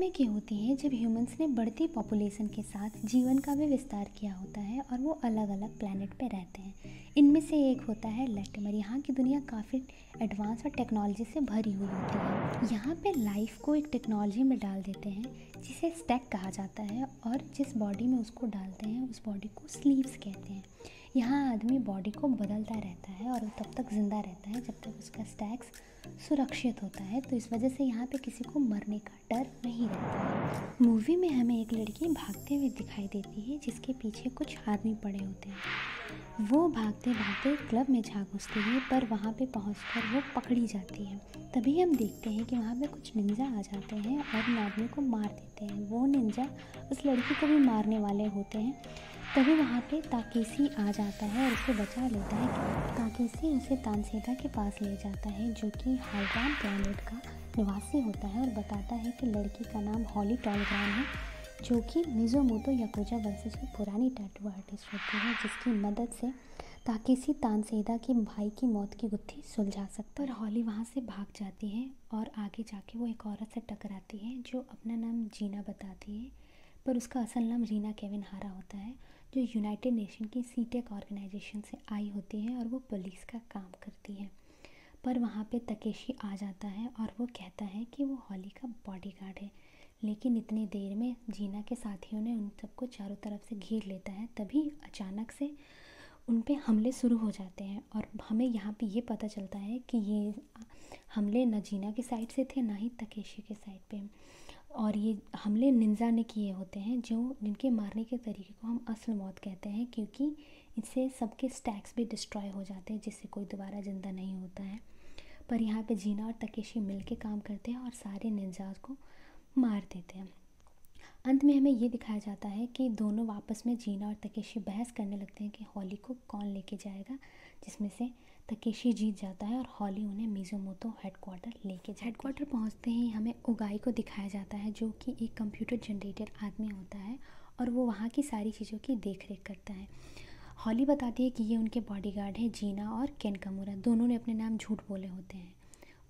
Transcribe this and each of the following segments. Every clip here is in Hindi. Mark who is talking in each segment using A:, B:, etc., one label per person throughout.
A: समय की होती है जब ह्यूमंस ने बढ़ती पॉपुलेशन के साथ जीवन का भी विस्तार किया होता है और वो अलग अलग प्लैनेट पे रहते हैं। इनमें से एक होता है लैटिमर। यहाँ की दुनिया काफ़ी एडवांस और टेक्नोलॉजी से भरी हुई होती है। यहाँ पे लाइफ को एक टेक्नोलॉजी में डाल देते हैं जिसे स्टैक कहा जाता है, और जिस बॉडी में उसको डालते हैं उस बॉडी को स्लीव्स कहते हैं। यहाँ आदमी बॉडी को बदलता रहता है और वो तब तक ज़िंदा रहता है जब तक उसका स्टैक्स सुरक्षित होता है। तो इस वजह से यहाँ पे किसी को मरने का डर नहीं रहता है। मूवी में हमें एक लड़की भागते हुए दिखाई देती है जिसके पीछे कुछ आदमी पड़े होते हैं। वो भागते भागते क्लब में जा घुसती है, पर वहाँ पे पहुँचकर वो पकड़ी जाती है। तभी हम देखते हैं कि वहाँ पे कुछ निंजा आ जाते हैं और उन आदमी को मार देते हैं। वो निंजा उस लड़की को भी मारने वाले होते हैं। तभी वहाँ पे ताकेशी आ जाता है और उसे बचा लेता है। ताकेशी उसे तानसेदा के पास ले जाता है जो कि हॉलग्राम प्लैनेट का निवासी होता है, और बताता है कि लड़की का नाम हॉली टॉलग्राम है, जो कि मिज़ोमोतो याकुजा वंशज की पुरानी टैटू आर्टिस्ट होती है, जिसकी मदद से ताकेशी तानसेदा के भाई की मौत की गुत्थी सुलझा सकता है। पर हॉली वहाँ से भाग जाती है और आगे जाके वो एक औरत से टकराती है जो अपना नाम जीना बताती है, पर उसका असल नाम रीना केविन हारा होता है, जो यूनाइटेड नेशन की सीटेक ऑर्गेनाइजेशन से आई होती है और वो पुलिस का काम करती है। पर वहाँ पे तकेशी आ जाता है और वो कहता है कि वो हॉली का बॉडीगार्ड है। लेकिन इतनी देर में जीना के साथियों ने उन सबको चारों तरफ से घेर लेता है। तभी अचानक से उन पे हमले शुरू हो जाते हैं और हमें यहाँ पे ये पता चलता है कि ये हमले न जीना की साइड से थे ना ही तकेशी के साइड पे, और ये हमले निंजा ने किए होते हैं, जो जिनके मारने के तरीके को हम असल मौत कहते हैं, क्योंकि इससे सबके स्टैक्स भी डिस्ट्रॉय हो जाते हैं जिससे कोई दोबारा ज़िंदा नहीं होता है। पर यहाँ पे जीना और तकेशी मिल के काम करते हैं और सारे निंजाज को मार देते हैं। अंत में हमें ये दिखाया जाता है कि दोनों आपस में जीना और तकेशी बहस करने लगते हैं कि हॉली को कौन लेके जाएगा, जिसमें से तकेशी जीत जाता है और हॉली उन्हें मिज़ोमोतो हेडक्वार्टर लेके जाता है। हेडक्वार्टर पहुंचते ही हमें उगाई को दिखाया जाता है, जो कि एक कंप्यूटर जनरेटेड आदमी होता है और वो वहाँ की सारी चीज़ों की देख रेख करता है। हॉली बताती है कि ये उनके बॉडीगार्ड है जीना और केन कामुरा, दोनों ने अपने नाम झूठ बोले होते हैं।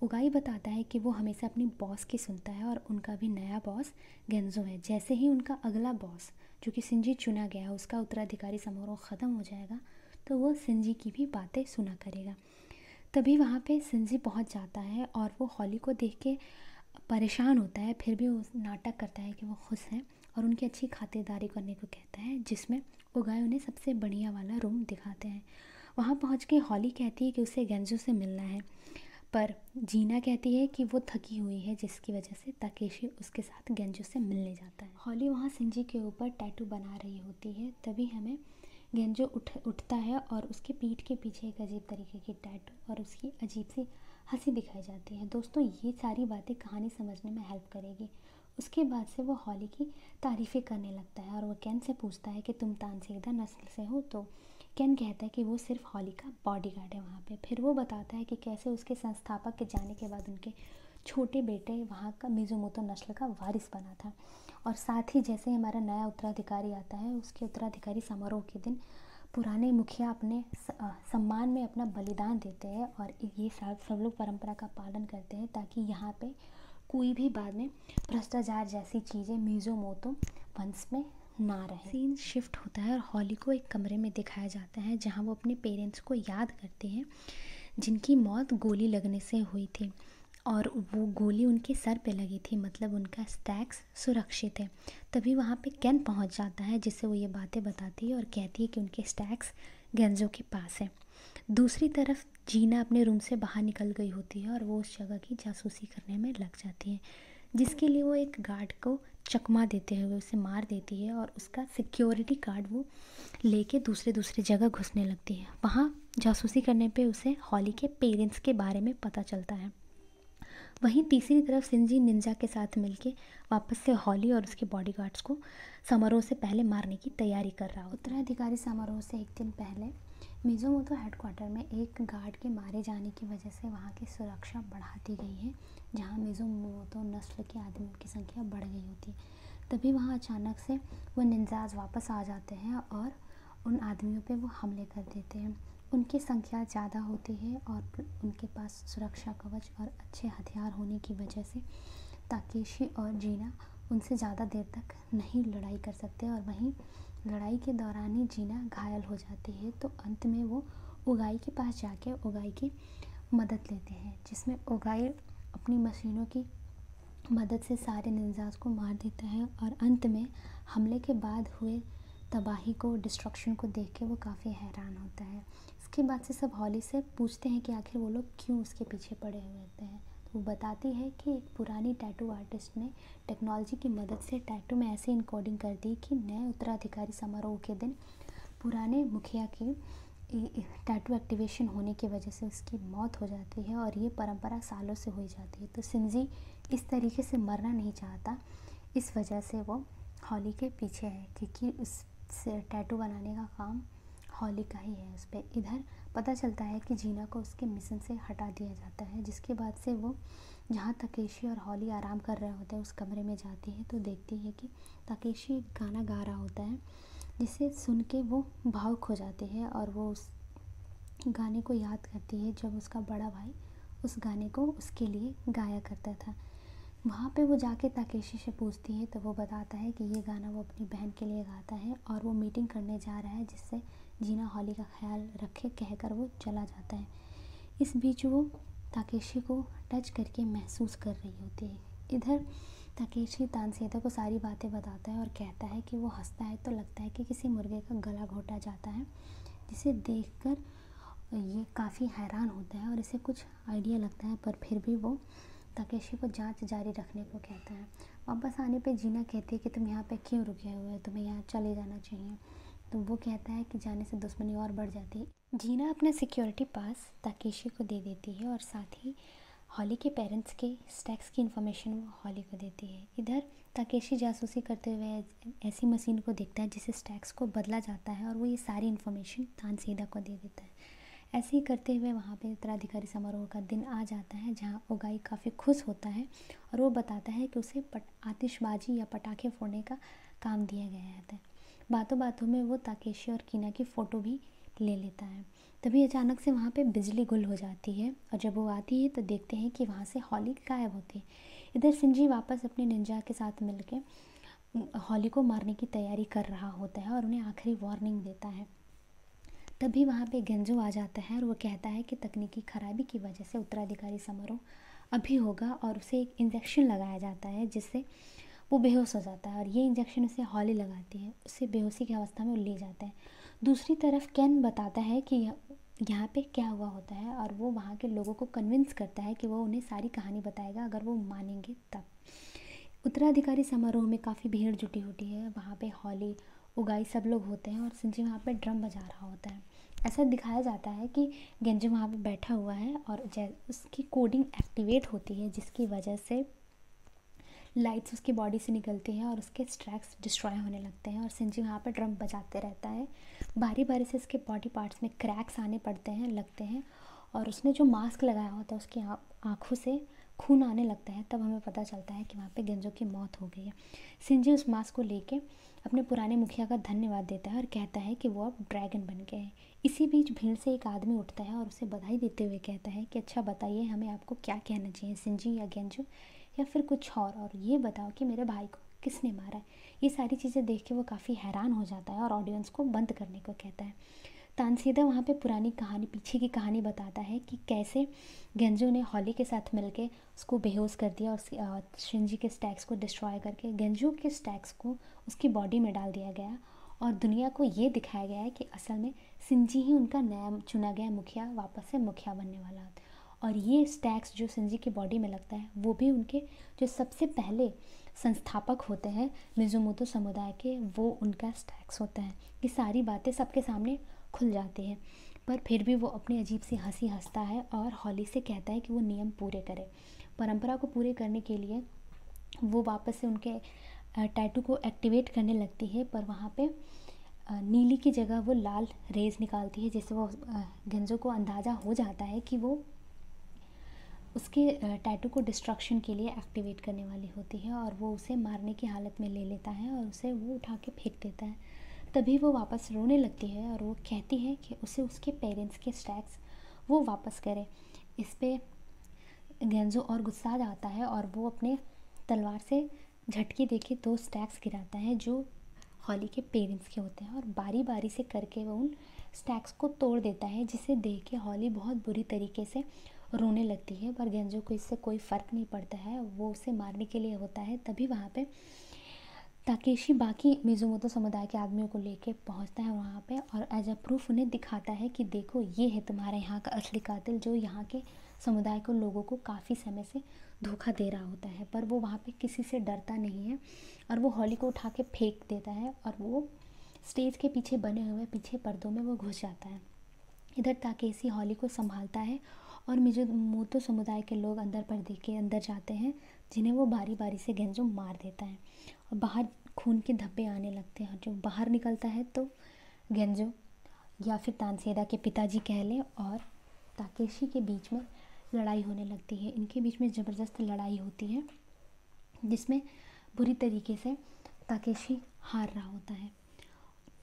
A: उगाई बताता है कि वो हमेशा अपनी बॉस की सुनता है और उनका भी नया बॉस गेंजो है। जैसे ही उनका अगला बॉस, जो कि सिंजी चुना गया है, उसका उत्तराधिकारी समारोह ख़त्म हो जाएगा तो वो सिंजी की भी बातें सुना करेगा। तभी वहाँ पे सिंजी पहुँच जाता है और वो हॉली को देख के परेशान होता है, फिर भी वो नाटक करता है कि वो खुश है और उनकी अच्छी खातिरदारी करने को कहता है, जिसमें उगाई उन्हें सबसे बढ़िया वाला रूम दिखाते हैं। वहाँ पहुँच के हॉली कहती है कि उसे गेंजो से मिलना है, पर जीना कहती है कि वो थकी हुई है, जिसकी वजह से ताकेशी उसके साथ गेंजो से मिलने जाता है। हॉली वहाँ सिंजी के ऊपर टैटू बना रही होती है। तभी हमें गेंजो उठता है और उसके पीठ के पीछे एक अजीब तरीके की टैटू और उसकी अजीब सी हंसी दिखाई जाती है। दोस्तों, ये सारी बातें कहानी समझने में हेल्प करेगी। उसके बाद से वो हॉली की तारीफ़ें करने लगता है और वो केन से पूछता है कि तुम तानसेदा नस्ल से हो, तो केन कहता है कि वो सिर्फ हॉली का बॉडीगार्ड है वहाँ पे। फिर वो बताता है कि कैसे उसके संस्थापक के जाने के बाद उनके छोटे बेटे वहाँ का मिज़ोमोतो नस्ल का वारिस बना था, और साथ ही जैसे हमारा नया उत्तराधिकारी आता है, उसके उत्तराधिकारी समारोह के दिन पुराने मुखिया अपने सम्मान में अपना बलिदान देते हैं और ये सब लोग परंपरा का पालन करते हैं, ताकि यहाँ पे कोई भी बाद में भ्रष्टाचार जैसी चीज़ें मिज़ोमोतो वंश में ना रहे। सीन शिफ्ट होता है और हॉली को एक कमरे में दिखाया जाता है जहाँ वो अपने पेरेंट्स को याद करते हैं, जिनकी मौत गोली लगने से हुई थी, और वो गोली उनके सर पे लगी थी, मतलब उनका स्टैक्स सुरक्षित है। तभी वहाँ पे केन पहुँच जाता है, जिससे वो ये बातें बताती है और कहती है कि उनके स्टैक्स गेंजो के पास है। दूसरी तरफ जीना अपने रूम से बाहर निकल गई होती है और वो उस जगह की जासूसी करने में लग जाती है, जिसके लिए वो एक गार्ड को चकमा देते हुए उसे मार देती है और उसका सिक्योरिटी कार्ड वो लेके दूसरे जगह घुसने लगती है। वहाँ जासूसी करने पे उसे हॉली के पेरेंट्स के बारे में पता चलता है। वहीं तीसरी तरफ सिंजी निंजा के साथ मिलके वापस से हॉली और उसके बॉडीगार्ड्स को समारोह से पहले मारने की तैयारी कर रहा होता है। उत्तराधिकारी समारोह से एक दिन पहले मिज़ोमोतो हेडक्वार्टर में एक गार्ड के मारे जाने की वजह से वहाँ की सुरक्षा बढ़ा दी गई है, जहाँ मिज़ोमोतो नस्ल के आदमियों की संख्या बढ़ गई होती है। तभी वहाँ अचानक से वो निंजाज वापस आ जाते हैं और उन आदमियों पे वो हमले कर देते हैं। उनकी संख्या ज़्यादा होती है और उनके पास सुरक्षा कवच और अच्छे हथियार होने की वजह से ताकेशी और जीना उनसे ज़्यादा देर तक नहीं लड़ाई कर सकते और वहीं लड़ाई के दौरान ही जीना घायल हो जाती है। तो अंत में वो उगाई के पास जाके उगाई की मदद लेते हैं, जिसमें उगाई अपनी मशीनों की मदद से सारे निंजास को मार देता है और अंत में हमले के बाद हुए तबाही को, डिस्ट्रक्शन को देख के वो काफ़ी हैरान होता है। इसके बाद से सब हॉली से पूछते हैं कि आखिर वो लोग क्यों उसके पीछे पड़े हुए होते हैं। तो वो बताती है कि एक पुरानी टैटू आर्टिस्ट ने टेक्नोलॉजी की मदद से टैटू में ऐसे इनकोडिंग कर दी कि नए उत्तराधिकारी समारोह के दिन पुराने मुखिया की टैटू एक्टिवेशन होने की वजह से उसकी मौत हो जाती है और ये परंपरा सालों से हो जाती है। तो शिंजी इस तरीके से मरना नहीं चाहता, इस वजह से वो हॉली के पीछे है, क्योंकि उससे टैटू बनाने का काम हॉली का ही है उस पर। इधर पता चलता है कि जीना को उसके मिशन से हटा दिया जाता है, जिसके बाद से वो जहाँ ताकेशी और हॉली आराम कर रहे होते हैं उस कमरे में जाती है तो देखती है कि ताकेशी एक गाना गा रहा होता है, जिसे सुन के वो भावुक हो जाती है और वो उस गाने को याद करती है जब उसका बड़ा भाई उस गाने को उसके लिए गाया करता था। वहाँ पे वो जाके ताकेशी से पूछती है तो वो बताता है कि ये गाना वो अपनी बहन के लिए गाता है और वो मीटिंग करने जा रहा है, जिससे जीना हॉली का ख्याल रखे कहकर वो चला जाता है। इस बीच वो ताकेशी को टच करके महसूस कर रही होती है। इधर ताकेशी तानसेदा को सारी बातें बताता है और कहता है कि वो हंसता है तो लगता है कि किसी मुर्गे का गला घोटा जाता है, जिसे देखकर ये काफ़ी हैरान होता है और इसे कुछ आइडिया लगता है, पर फिर भी वो ताकेशी को जांच जारी रखने को कहता है। वापस आने पे जीना कहती है कि तुम यहाँ पे क्यों रुके हुए हो, तुम्हें यहाँ चले जाना चाहिए। तो वो कहता है कि जाने से दुश्मनी और बढ़ जाती है। जीना अपना सिक्योरिटी पास ताकेशी को दे देती है और साथ ही हॉली के पेरेंट्स के स्टैक्स की इन्फॉर्मेशन वो हॉली को देती है। इधर ताकेशी जासूसी करते हुए ऐसी मशीन को देखता है जिससे स्टैक्स को बदला जाता है और वो ये सारी इन्फॉर्मेशन तानसेदा को दे देता है। ऐसे ही करते हुए वहाँ पे उत्तराधिकारी समारोह का दिन आ जाता है, जहाँ उगाई काफ़ी खुश होता है और वो बताता है कि उसे आतिशबाजी या पटाखे फोड़ने का काम दिया गया है। बातों बातों में वो ताकेशी और कीना की फ़ोटो भी ले लेता है। तभी अचानक से वहाँ पे बिजली गुल हो जाती है और जब वो आती है तो देखते हैं कि वहाँ से हॉली गायब होती है। इधर शिंजी वापस अपने निंजा के साथ मिलकर हॉली को मारने की तैयारी कर रहा होता है और उन्हें आखिरी वार्निंग देता है। तभी वहाँ पे गेंजो आ जाता है और वो कहता है कि तकनीकी खराबी की वजह से उत्तराधिकारी समारोह अभी होगा और उसे एक इंजेक्शन लगाया जाता है जिससे वो बेहोश हो जाता है और ये इंजेक्शन उसे हॉली लगाती है, उससे बेहोशी की अवस्था में वो ले जाता है। दूसरी तरफ केन बताता है कि यहाँ पे क्या हुआ होता है और वो वहाँ के लोगों को कन्विंस करता है कि वो उन्हें सारी कहानी बताएगा अगर वो मानेंगे तब। उत्तराधिकारी समारोह में काफ़ी भीड़ जुटी होती है, वहाँ पे हॉली, उगाई सब लोग होते हैं और शिंजी वहाँ पे ड्रम बजा रहा होता है। ऐसा दिखाया जाता है कि गेंजो वहाँ पे बैठा हुआ है और उसकी कोडिंग एक्टिवेट होती है, जिसकी वजह से लाइट्स उसकी बॉडी से निकलती हैं और उसके स्ट्रैक्स डिस्ट्रॉय होने लगते हैं और शिंजी वहाँ पर ड्रम बजाते रहता है। बारी बारी से उसके बॉडी पार्ट्स में क्रैक्स आने पड़ते हैं, लगते हैं और उसने जो मास्क लगाया होता है उसकी आँखों से खून आने लगता है। तब हमें पता चलता है कि वहाँ पे गेंजो की मौत हो गई है। शिंजी उस मास्क को लेके अपने पुराने मुखिया का धन्यवाद देता है और कहता है कि वो अब ड्रैगन बन गए हैं। इसी बीच भीड़ से एक आदमी उठता है और उसे बधाई देते हुए कहता है कि अच्छा बताइए, हमें आपको क्या कहना चाहिए, शिंजी या गेंजो या फिर कुछ और ये बताओ कि मेरे भाई को किसने मारा है। ये सारी चीज़ें देख के वो काफ़ी हैरान हो जाता है और ऑडियंस को बंद करने को कहता है। तानसेदा वहाँ पे पुरानी कहानी, पीछे की कहानी बताता है कि कैसे गेंजो ने हॉली के साथ मिलके उसको बेहोश कर दिया और शिंजी के स्टैक्स को डिस्ट्रॉय करके गेंजो के स्टैक्स को उसकी बॉडी में डाल दिया गया और दुनिया को ये दिखाया गया है कि असल में शिंजी ही उनका नया चुना गया मुखिया वापस से मुखिया बनने वाला है। और ये स्टैक्स जो शिंजी की बॉडी में लगता है वो भी उनके जो सबसे पहले संस्थापक होते हैं मिज़ुमोतो समुदाय के, वो उनका स्टैक्स होता है। ये सारी बातें सबके सामने खुल जाती है, पर फिर भी वो अपनी अजीब सी हंसी हंसता है और हॉली से कहता है कि वो नियम पूरे करे। परंपरा को पूरे करने के लिए वो वापस से उनके टैटू को एक्टिवेट करने लगती है, पर वहाँ पे नीली की जगह वो लाल रेज निकालती है, जिससे वो गेंजो को अंदाज़ा हो जाता है कि वो उसके टैटू को डिस्ट्रक्शन के लिए एक्टिवेट करने वाली होती है और वो उसे मारने की हालत में ले लेता है और उसे वो उठा के फेंक देता है। तभी वो वापस रोने लगती है और वो कहती है कि उसे उसके पेरेंट्स के स्टैक्स वो वापस करे। इस पे गेंजो और गुस्सा जाता है और वो अपने तलवार से झटके देके 2 स्टैक्स गिराता है जो हॉली के पेरेंट्स के होते हैं, और बारी बारी से करके वो उन स्टैक्स को तोड़ देता है, जिसे देख के हॉली बहुत बुरी तरीके से रोने लगती है। पर गेंजो को इससे कोई फ़र्क नहीं पड़ता है, वो उसे मारने के लिए होता है। तभी वहाँ पे ताकेशी बाकी मिज़ुमोतो समुदाय के आदमियों को लेके पहुंचता है वहाँ पे, और एज अ प्रूफ उन्हें दिखाता है कि देखो ये है तुम्हारे यहाँ का असली कातिल, जो यहाँ के समुदाय को लोगों को काफ़ी समय से धोखा दे रहा होता है। पर वो वहाँ पे किसी से डरता नहीं है, और वो हॉली को उठा के फेंक देता है, और वो स्टेज के पीछे बने हुए पीछे पर्दों में वो घुस जाता है। इधर ताकेशी हॉली को संभालता है, और मिज़ुमोतो समुदाय के लोग अंदर पर्दे के अंदर जाते हैं, जिन्हें वो बारी बारी से गेंजो मार देता है, और बाहर खून के धब्बे आने लगते हैं। जो बाहर निकलता है तो गेंजो या फिर तानसेदा के पिताजी कह लें और ताकेशी के बीच में लड़ाई होने लगती है। इनके बीच में ज़बरदस्त लड़ाई होती है, जिसमें बुरी तरीके से ताकेशी हार रहा होता है।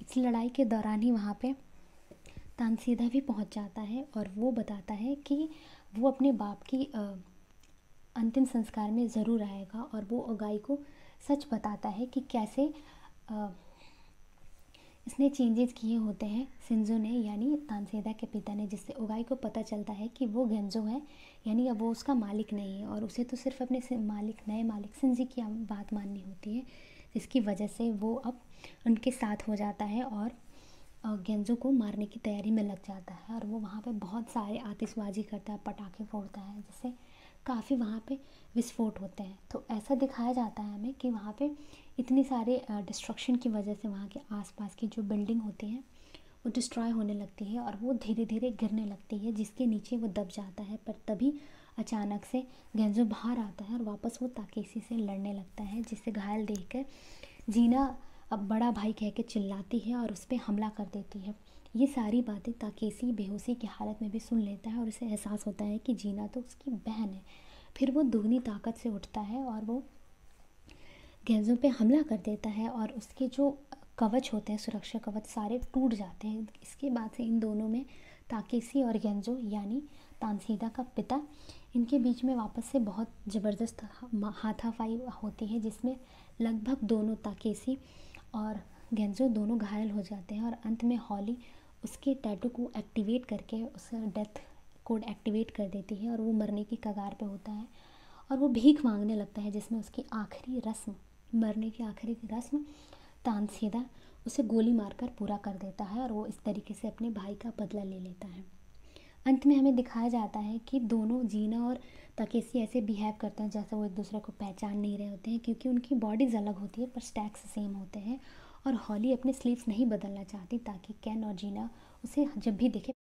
A: इस लड़ाई के दौरान ही वहाँ पे तानसेदा भी पहुँच जाता है, और वो बताता है कि वो अपने बाप की अंतिम संस्कार में ज़रूर आएगा, और वो ओगाई को सच बताता है कि कैसे इसने चेंजेस किए होते हैं शिंजो ने, यानी तानसेदा के पिता ने, जिससे ओगाई को पता चलता है कि वो गेंजो है, यानी अब वो उसका मालिक नहीं है, और उसे तो सिर्फ अपने नए मालिक शिंजी की बात माननी होती है, जिसकी वजह से वो अब उनके साथ हो जाता है और गेंजो को मारने की तैयारी में लग जाता है। और वो वहाँ पे बहुत सारे आतिशबाजी करता है, पटाखे फोड़ता है, जिससे काफ़ी वहाँ पे विस्फोट होते हैं। तो ऐसा दिखाया जाता है हमें कि वहाँ पे इतनी सारे डिस्ट्रक्शन की वजह से वहाँ के आसपास की जो बिल्डिंग होती हैं वो डिस्ट्रॉय होने लगती है, और वो धीरे धीरे गिरने लगती है, जिसके नीचे वो दब जाता है। पर तभी अचानक से गेंजो बाहर आता है, और वापस वो ताकेशी से लड़ने लगता है, जिससे घायल देखकर जीना अब बड़ा भाई कह के चिल्लाती है और उस पर हमला कर देती है। ये सारी बातें ताकेशी बेहोशी की हालत में भी सुन लेता है, और उसे एहसास होता है कि जीना तो उसकी बहन है। फिर वो दुगनी ताकत से उठता है और वो गेंजो पे हमला कर देता है, और उसके जो कवच होते हैं, सुरक्षा कवच, सारे टूट जाते हैं। इसके बाद से इन दोनों में, ताकेशी और गेंजो यानी तानसेदा का पिता, इनके बीच में वापस से बहुत ज़बरदस्त हाथापाई होती है, जिसमें लगभग दोनों ताकेशी और गेंजो दोनों घायल हो जाते हैं, और अंत में हॉली उसके टैटू को एक्टिवेट करके उसे डेथ कोड एक्टिवेट कर देती है, और वो मरने की कगार पे होता है, और वो भीख मांगने लगता है, जिसमें उसकी आखिरी रस्म, मरने की आखिरी रस्म, तानसेदा उसे गोली मारकर पूरा कर देता है, और वो इस तरीके से अपने भाई का बदला ले लेता है। अंत में हमें दिखाया जाता है कि दोनों जीना और ताकेशी ऐसे बिहेव करते हैं जैसे वो एक दूसरे को पहचान नहीं रहे होते हैं, क्योंकि उनकी बॉडीज़ अलग होती है पर स्टैक्स सेम होते हैं। और हॉली अपने स्लीव्स नहीं बदलना चाहती, ताकि केन और जीना उसे जब भी देखे